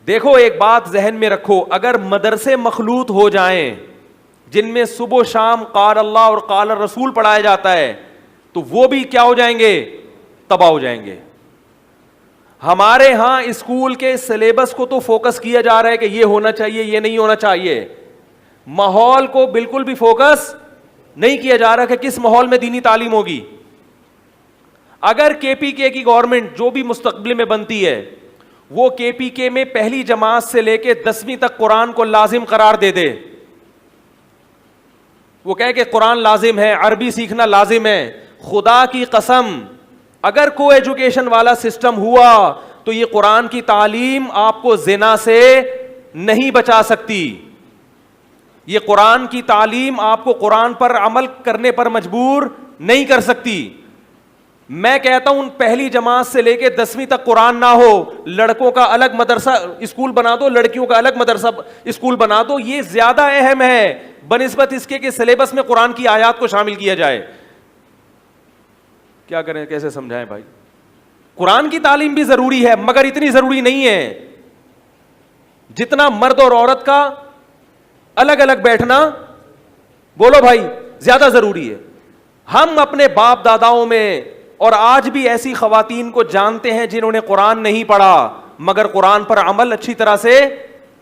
دیکھو ایک بات ذہن میں رکھو, اگر مدرسے مخلوط ہو جائیں جن میں صبح و شام قال اللہ اور قال الرسول پڑھایا جاتا ہے, تو وہ بھی کیا ہو جائیں گے, تباہ ہو جائیں گے. ہمارے ہاں اسکول کے سلیبس کو تو فوکس کیا جا رہا ہے کہ یہ ہونا چاہیے, یہ نہیں ہونا چاہیے. ماحول کو بالکل بھی فوکس نہیں کیا جا رہا کہ کس ماحول میں دینی تعلیم ہوگی. اگر کے پی کے کی گورنمنٹ جو بھی مستقبل میں بنتی ہے, وہ کے پی کے میں پہلی جماعت سے لے کے 10ویں تک قرآن کو لازم قرار دے دے, وہ کہے کہ قرآن لازم ہے, عربی سیکھنا لازم ہے, خدا کی قسم اگر کو ایجوکیشن والا سسٹم ہوا تو یہ قرآن کی تعلیم آپ کو زنا سے نہیں بچا سکتی. یہ قرآن کی تعلیم آپ کو قرآن پر عمل کرنے پر مجبور نہیں کر سکتی. میں کہتا ہوں پہلی جماعت سے لے کے 10ویں تک قرآن نہ ہو, لڑکوں کا الگ مدرسہ اسکول بنا دو, لڑکیوں کا الگ مدرسہ اسکول بنا دو, یہ زیادہ اہم ہے بنسبت اس کے کہ سلیبس میں قرآن کی آیات کو شامل کیا جائے. کیا کریں, کیسے سمجھائیں بھائی؟ قرآن کی تعلیم بھی ضروری ہے مگر اتنی ضروری نہیں ہے جتنا مرد اور عورت کا الگ الگ بیٹھنا, بولو بھائی, زیادہ ضروری ہے. ہم اپنے باپ داداؤں میں اور آج بھی ایسی خواتین کو جانتے ہیں جنہوں نے قرآن نہیں پڑھا مگر قرآن پر عمل اچھی طرح سے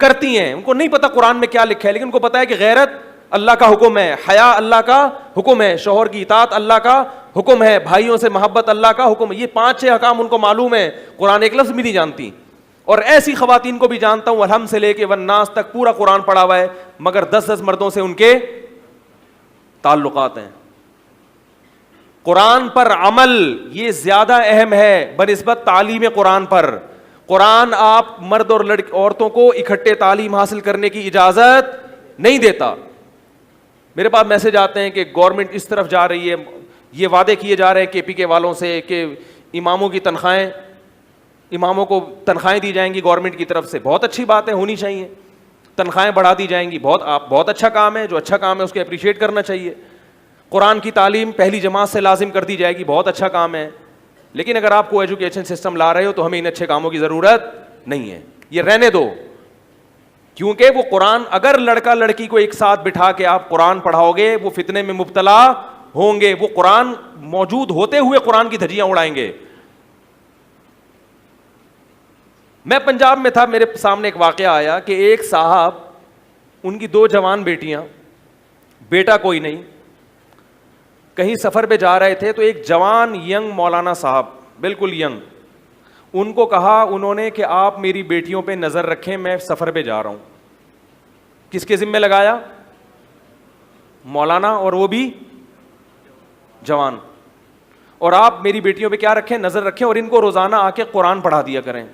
کرتی ہیں. ان کو نہیں پتا قرآن میں کیا لکھا ہے, لیکن ان کو پتا ہے کہ غیرت اللہ کا حکم ہے, حیا اللہ کا حکم ہے, شوہر کی اطاعت اللہ کا حکم ہے, بھائیوں سے محبت اللہ کا حکم ہے. یہ 5-6 احکام ان کو معلوم ہے, قرآن ایک لفظ بھی نہیں جانتی. اور ایسی خواتین کو بھی جانتا ہوں الحمد سے لے کے والناس تک پورا قرآن پڑھا ہوا ہے مگر 10 مردوں سے ان کے تعلقات ہیں. قرآن پر عمل یہ زیادہ اہم ہے بنسبت تعلیم قرآن پر. قرآن آپ مرد اور عورتوں کو اکٹھے تعلیم حاصل کرنے کی اجازت نہیں دیتا. میرے پاس میسج آتے ہیں کہ گورنمنٹ اس طرف جا رہی ہے, یہ وعدے کیے جا رہے ہیں کے پی کے والوں سے کہ اماموں کو تنخواہیں دی جائیں گی گورنمنٹ کی طرف سے. بہت اچھی بات ہے, ہونی چاہیے, تنخواہیں بڑھا دی جائیں گی, بہت اچھا کام ہے. جو اچھا کام ہے اس کو اپریشیٹ کرنا چاہیے. قرآن کی تعلیم پہلی جماعت سے لازم کر دی جائے گی, بہت اچھا کام ہے. لیکن اگر آپ کو ایجوکیشن سسٹم لا رہے ہو تو ہمیں ان اچھے کاموں کی ضرورت نہیں ہے, یہ رہنے دو. کیونکہ وہ قرآن اگر لڑکا لڑکی کو ایک ساتھ بٹھا کے آپ قرآن پڑھاؤ گے وہ فتنے میں مبتلا ہوں گے, وہ قرآن موجود ہوتے ہوئے قرآن کی دھجیاں اڑائیں گے. میں پنجاب میں تھا, میرے سامنے ایک واقعہ آیا کہ ایک صاحب, ان کی 2 جوان بیٹیاں, بیٹا کوئی نہیں, کہیں سفر پہ جا رہے تھے تو ایک جوان ینگ مولانا صاحب, بالکل ینگ, ان کو کہا انہوں نے کہ آپ میری بیٹیوں پہ نظر رکھیں, میں سفر پہ جا رہا ہوں. کس کے ذمہ لگایا؟ مولانا, اور وہ بھی جوان. اور آپ میری بیٹیوں پہ کیا رکھیں, نظر رکھیں, اور ان کو روزانہ آ کے قرآن پڑھا دیا کریں.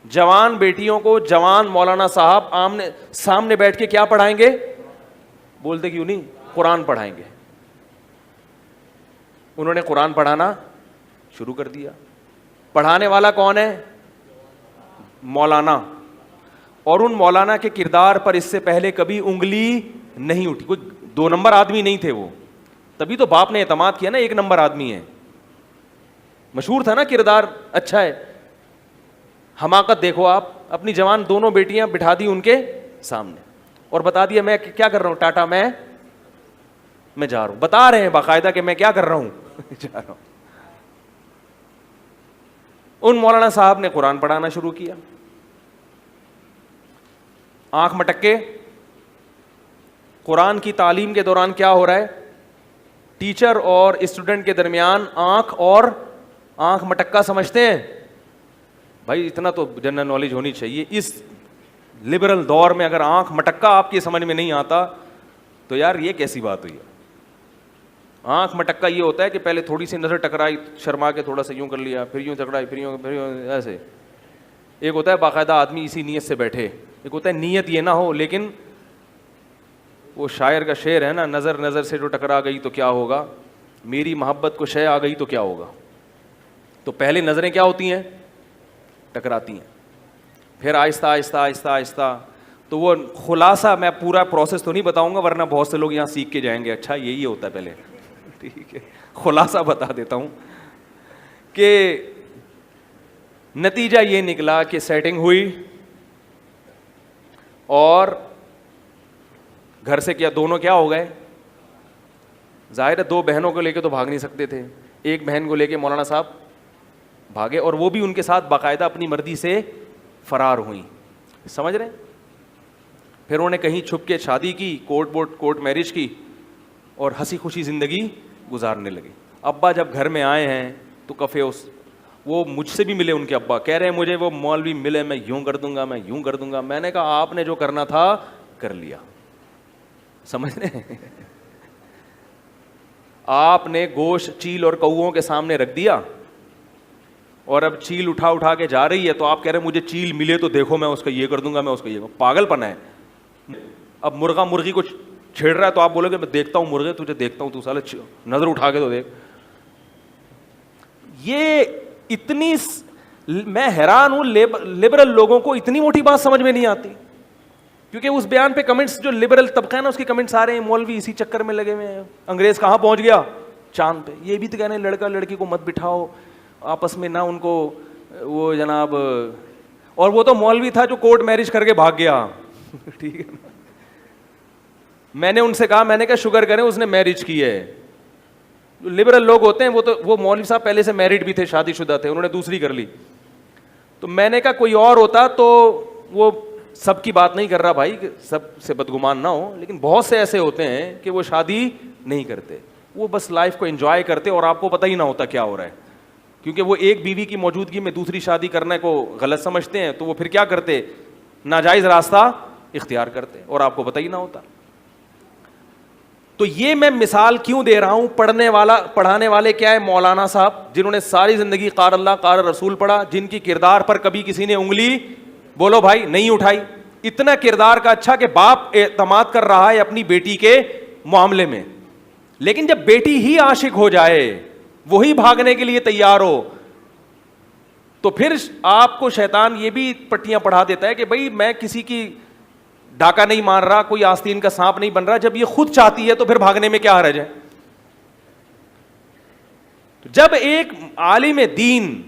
جوان بیٹیوں کو جوان مولانا صاحب سامنے بیٹھ کے کیا پڑھائیں گے؟ بولتے کیوں نہیں؟ قرآن پڑھائیں گے. انہوں نے قرآن پڑھانا شروع کر دیا. پڑھانے والا کون ہے؟ مولانا. اور ان مولانا کے کردار پر اس سے پہلے کبھی انگلی نہیں اٹھی, کوئی 2 نمبر آدمی نہیں تھے وہ, تبھی تو باپ نے اعتماد کیا نا, 1 نمبر آدمی ہے, مشہور تھا نا, کردار اچھا ہے. حماقت دیکھو آپ, اپنی جوان دونوں بیٹیاں بٹھا دی ان کے سامنے اور بتا دیا میں کیا کر رہا ہوں, ٹاٹا میں جا رہا ہوں. بتا رہے ہیں باقاعدہ کہ میں کیا کر رہا ہوں, جا رہا ہوں. ان مولانا صاحب نے قرآن پڑھانا شروع کیا, آنکھ مٹک کے. قرآن کی تعلیم کے دوران کیا ہو رہا ہے, ٹیچر اور اسٹوڈنٹ کے درمیان آنکھ مٹکا سمجھتے ہیں بھائی, اتنا تو جنرل نالج ہونی چاہیے. اس لبرل دور میں اگر آنکھ مٹکا آپ کی سمجھ میں نہیں آتا تو یار یہ کیسی بات ہوئی ہے. آنکھ مٹکا یہ ہوتا ہے کہ پہلے تھوڑی سی نظر ٹکرائی, شرما کے تھوڑا سا یوں کر لیا, پھر یوں ٹکرائی, پھر یوں ایسے. ایک ہوتا ہے باقاعدہ آدمی اسی نیت سے بیٹھے, ایک ہوتا ہے نیت یہ نہ ہو, لیکن وہ شاعر کا شعر ہے نا, نظر سے جو ٹکرا گئی تو کیا ہوگا, میری محبت کو شے آ گئی تو کیا ہوگا. تو پہلے نظریں کیا ہوتی ہیں, ٹکراتی ہیں, پھر آہستہ آہستہ آہستہ آہستہ. تو وہ خلاصہ میں پورا پروسیس تو نہیں بتاؤں گا ورنہ بہت سے لوگ یہاں سیکھ کے جائیں گے, اچھا یہی ہوتا ہے پہلے, ٹھیک ہے. خلاصہ بتا دیتا ہوں کہ نتیجہ یہ نکلا کہ سیٹنگ ہوئی, اور گھر سے کیا دونوں کیا ہو گئے؟ ظاہر ہے 2 بہنوں کو لے کے تو بھاگ نہیں سکتے تھے. ایک بہن کو لے کے مولانا صاحب بھاگے, اور وہ بھی ان کے ساتھ باقاعدہ اپنی مرضی سے فرار ہوئیں. سمجھ رہے ہیں؟ پھر انہوں نے کہیں چھپ کے شادی کی, کورٹ میرج کی, اور ہنسی خوشی زندگی گزارنے لگے. ابا جب گھر میں آئے ہیں تو کفے وہ مجھ سے بھی ملے, ان کے ابا کہہ رہے ہیں مجھے وہ مولوی ملے, میں یوں کر دوں گا, میں یوں کر دوں گا. میں نے کہا آپ نے جو کرنا تھا کر لیا. سمجھ رہے ہیں؟ آپ نے گوشت چیل اور کوؤں کے سامنے رکھ دیا, اور اب چیل اٹھا کے جا رہی ہے, تو آپ کہہ رہے ہیں مجھے چیل ملے تو دیکھو میں اس کا یہ کر دوں گا, میں اس کا یہ. پاگل پنا ہے. اب مرغا مرغی کو چھیڑ رہا ہے تو آپ بولو گے میں دیکھتا ہوں مرغے, تجھے دیکھتا ہوں, تو سالے نظر اٹھا کے تو دیکھ. یہ اتنی, میں حیران ہوں لبرل لوگوں کو اتنی موٹی بات سمجھ میں نہیں آتی, کیونکہ اس بیان پہ کمنٹس, جو لبرل طبقہ ہے نا, اس کے کمنٹس آ رہے ہیں مولوی اسی چکر میں لگے ہوئے ہیں, انگریز کہاں پہنچ گیا, چاند پہ. یہ بھی تو کہہ رہے ہیں لڑکا لڑکی کو مت بٹھاؤ آپس میں, نہ ان کو وہ جناب, اور وہ تو مولوی تھا جو کورٹ میرج کر کے بھاگ گیا. ٹھیک ہے نا, میں نے ان سے کہا, میں نے کہا شکر کریں اس نے میرج کی ہے. جو لبرل لوگ ہوتے ہیں وہ مولوی صاحب پہلے سے میرڈ بھی تھے, شادی شدہ تھے, انہوں نے دوسری کر لی. تو میں نے کہا کوئی اور ہوتا تو وہ, سب کی بات نہیں کر رہا بھائی, سب سے بدگمان نہ ہو, لیکن بہت سے ایسے ہوتے ہیں کہ وہ شادی نہیں کرتے, وہ بس لائف کو انجوائے کرتے اور آپ کو پتہ ہی نہ ہوتا کیا ہو رہا ہے, کیونکہ وہ ایک بیوی کی موجودگی میں دوسری شادی کرنے کو غلط سمجھتے ہیں, تو وہ پھر کیا کرتے, ناجائز راستہ اختیار کرتے اور آپ کو پتہ ہی نہ ہوتا. تو یہ میں مثال کیوں دے رہا ہوں, پڑھانے والے کیا ہے, مولانا صاحب جنہوں نے ساری زندگی قال اللہ قال رسول پڑھا, جن کی کردار پر کبھی کسی نے انگلی, بولو بھائی, نہیں اٹھائی. اتنا کردار کا اچھا کہ باپ اعتماد کر رہا ہے اپنی بیٹی کے معاملے میں, لیکن جب بیٹی ہی عاشق ہو جائے, وہی بھاگنے کے لیے تیار ہو, تو پھر آپ کو شیطان یہ بھی پٹیاں پڑھا دیتا ہے کہ بھائی میں کسی کی ڈاکہ نہیں مار رہا, کوئی آستین کا سانپ نہیں بن رہا. جب یہ خود چاہتی ہے تو پھر بھاگنے میں کیا حرج ہے. جب ایک عالم دین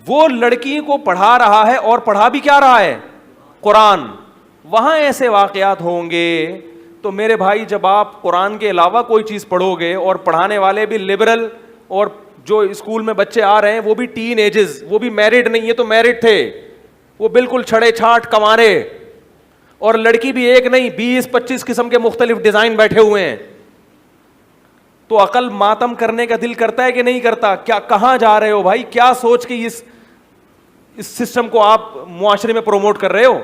وہ لڑکی کو پڑھا رہا ہے, اور پڑھا بھی کیا رہا ہے, قرآن, وہاں ایسے واقعات ہوں گے, تو میرے بھائی جب آپ قرآن کے علاوہ کوئی چیز پڑھو گے, اور پڑھانے والے بھی لبرل, اور جو اسکول میں بچے آ رہے ہیں وہ بھی ٹین ایجز, وہ بھی میرڈ نہیں, یہ تو میرڈ تھے, وہ بالکل چھڑے چھاٹ کمارے, اور لڑکی بھی ایک نہیں 20-25 قسم کے مختلف ڈیزائن بیٹھے ہوئے ہیں, تو عقل ماتم کرنے کا دل کرتا ہے کہ نہیں کرتا؟ کیا کہاں جا رہے ہو بھائی, کیا سوچ کے اس سسٹم کو آپ معاشرے میں پروموٹ کر رہے ہو؟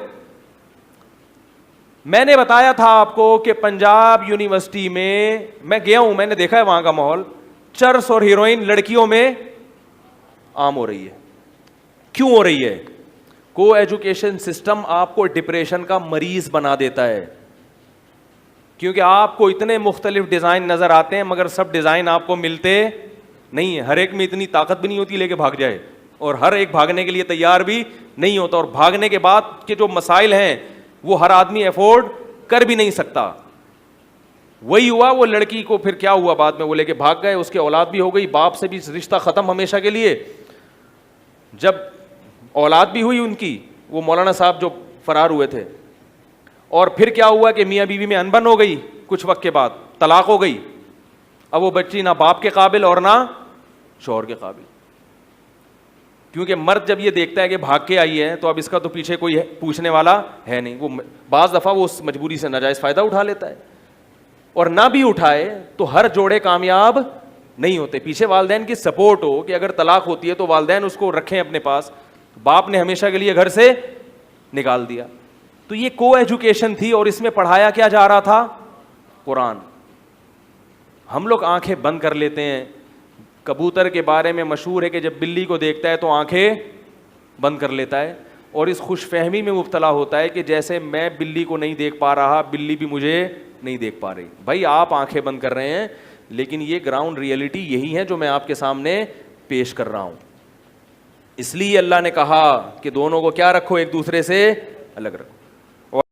میں نے بتایا تھا آپ کو کہ پنجاب یونیورسٹی میں گیا ہوں, میں نے دیکھا ہے وہاں کا ماحول, چرس اور ہیروئن لڑکیوں میں عام ہو رہی ہے. کیوں ہو رہی ہے؟ کو ایجوکیشن سسٹم آپ کو ڈپریشن کا مریض بنا دیتا ہے, کیونکہ آپ کو اتنے مختلف ڈیزائن نظر آتے ہیں, مگر سب ڈیزائن آپ کو ملتے نہیں ہیں. ہر ایک میں اتنی طاقت بھی نہیں ہوتی لے کے بھاگ جائے, اور ہر ایک بھاگنے کے لیے تیار بھی نہیں ہوتا, اور بھاگنے کے بعد کے جو مسائل ہیں وہ ہر آدمی افورڈ کر بھی نہیں سکتا. وہی ہوا, وہ لڑکی کو پھر کیا ہوا بعد میں, وہ لے کے بھاگ گئے, اس کے اولاد بھی ہو گئی, باپ سے بھی رشتہ ختم ہمیشہ کے لیے. جب اولاد بھی ہوئی ان کی, وہ مولانا صاحب جو فرار ہوئے تھے, اور پھر کیا ہوا کہ میاں بیوی میں انبن ہو گئی, کچھ وقت کے بعد طلاق ہو گئی. اب وہ بچی نہ باپ کے قابل اور نہ شوہر کے قابل, کیونکہ مرد جب یہ دیکھتا ہے کہ بھاگ کے آئی ہے تو اب اس کا تو پیچھے کوئی پوچھنے والا ہے نہیں. وہ بعض دفعہ وہ اس مجبوری سے ناجائز فائدہ اٹھا لیتا ہے, اور نہ بھی اٹھائے تو ہر جوڑے کامیاب نہیں ہوتے. پیچھے والدین کی سپورٹ ہو کہ اگر طلاق ہوتی ہے تو والدین اس کو رکھیں اپنے پاس, باپ نے ہمیشہ کے لیے گھر سے نکال دیا. تو یہ کو ایجوکیشن تھی, اور اس میں پڑھایا کیا جا رہا تھا, قرآن. ہم لوگ آنکھیں بند کر لیتے ہیں. کبوتر کے بارے میں مشہور ہے کہ جب بلی کو دیکھتا ہے تو آنکھیں بند کر لیتا ہے, اور اس خوش فہمی میں مبتلا ہوتا ہے کہ جیسے میں بلی کو نہیں دیکھ پا رہا, بلی بھی مجھے نہیں دیکھ پا رہی. بھائی آپ آنکھیں بند کر رہے ہیں, لیکن یہ گراؤنڈ ریئلٹی یہی ہے جو میں آپ کے سامنے پیش کر رہا ہوں. اس لیے اللہ نے کہا کہ دونوں کو کیا رکھو, ایک دوسرے سے الگ رکھو.